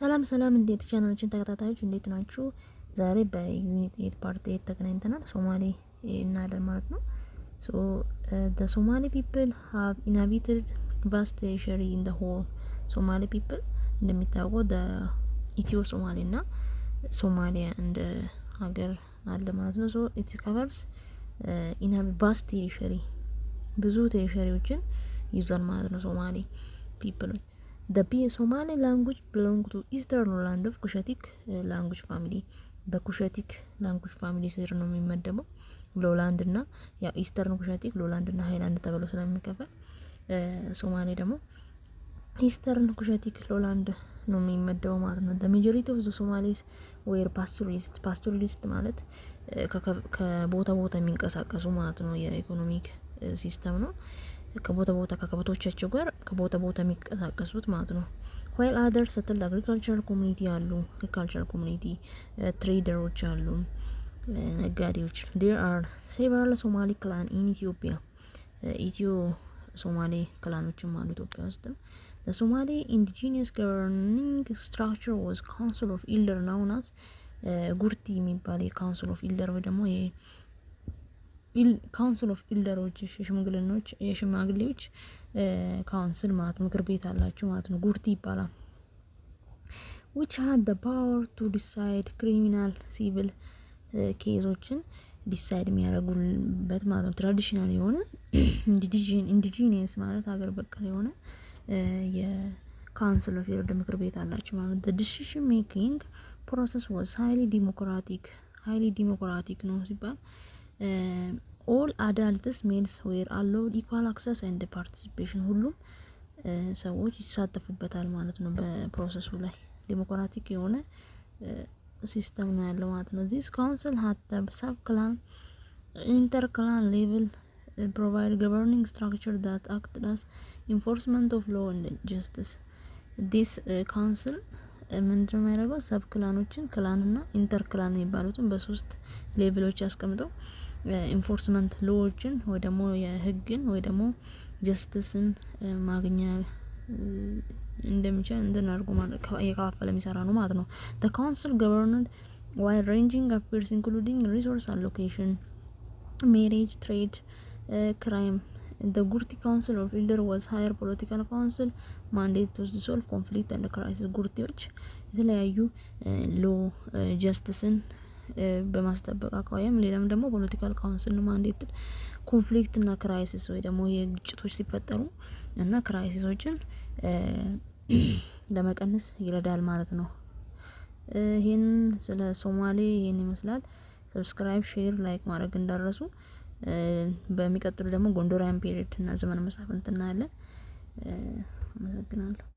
ሰላም እንዴት ቻናላችን ተከታታዮች እንዴት ናችሁ? ዛሬ በዩኒት 8 ፓርት 8 ተገናኝተናል። ሶማሌ እናያለን ማለት ነው። ሶ the Somali people have inhabited vast territory in the whole Somali people እንደሚታወቀው ኢትዮ ሶማሌ እና ሶማሊያ እንደ ሀገር አለ ማለት ነው። ሶ it covers vast territory ብዙ ቴሪቶሪዎችን ይዟል ማለት ነው። ሶማሌ ፒፕል the Somali language belong to eastern land of Cushitic language family በኩሸቲክ ላንጉጅ ፋሚሊ ስር ነው የሚመደበው። ሎላንድ እና ያው ኢስተርን ኩሸቲክ ሎላንድ እና ሃይላንድ ተብሎ ስለሚከፈል ሶማሌ ደግሞ ኢስተርን ኩሸቲክ ሎላንድ ነው የሚመደበው ማለት ነው። the majority of the Somalis were pastoralists ማለት ከቦታ ቦታ የሚንቀሳቀሱ ማለት ነው። የኢኮኖሚክ ሲስተም ነው። ከቦታ ቦታ ከከብቶቻቸው ጋር ከቦታ ቦታ የሚንቀሳቀሱት ማለት ነው። while others settled agricultural community አሉ agricultural community ትሬደሮች አሉ ነጋዴዎች there are several Somali clan in Ethiopia ኢትዮ ሶማሌ ክላኖችም አሉ ኢትዮጵያ ውስጥ። the Somali indigenous governing structure was council of elder known as ጉርቲ የሚባል የካውንስል ኦፍ ኢልደር ወይ ደግሞ ካውንስል ኦፍ ኢልደሮች የሽማግሌዎች ካውንስል ማለት ምክር ቤት አላችሁ ማለት ነው። ጉርቲ ይባላል። which had the power to decide criminal civil ኬዞችን ዲሳይድ የሚያደርጉበት ማለት ነው። ትራዲሽናል የሆነ ኢንዲጂኒየስ ማለት ሀገር በቀል የሆነ የካውንስል ኦፍ ኢልደር ምክር ቤት አላችሁ ማለት ነው። the decision making process was highly democratic ነው ሲባል all adults males were allowed equal access and participation ሁሉም ሰዎች ይሳተፉበታል ማለት ነው። በፕሮሰሱ ላይ ዲሞክራቲክ የሆነ ሲስተም ነው ያለው ማለት ነው። this council had the sub clan inter clan level provide governing structure that acted as enforcement of law and justice this council ምንድነው የሚያደርገው? ሰብ ክላኖችን ክላን እና ኢንተር ክላን የሚባሉትን በሶስት ሌቭሎች ያስቀምጠው ኢንፎርስመንት ሎዎችን ወይ ደግሞ የህግን ወይ ደግሞ ጀስቲስን ማግኛ እንደሚቻል እንደናርጉ ማለት የካፈለ የሚሰራ ነው ማለት ነው። the council governed wide ranging affairs including resource allocation marriage trade crime. the Gurti council of elder was higher political council mandate to solve conflict and crisis ጉርቲዎች የተለያዩ ሎ ጀስቲስን በማስጠበቅ አቋም ሌላም ደግሞ ፖለቲካል ካውንስል ማንዴት ኮንፍሊክት እና ክራይሲስ ወይ ደግሞ የግጭቶች ሲፈጠሩ እና ክራይሲሶችን ለመቀነስ ይረዳል ማለት ነው። ይሄን ስለ ሶማሌ ይሄን ይመስላል። ሰብስክራይብ ሼር ላይክ ማድረግ እንዳረሱ። በሚቀጥሉ ደግሞ ጎንደራን ፔሪድ እና ዘመነ መሳፍንት እናያለን። አመሰግናለሁ።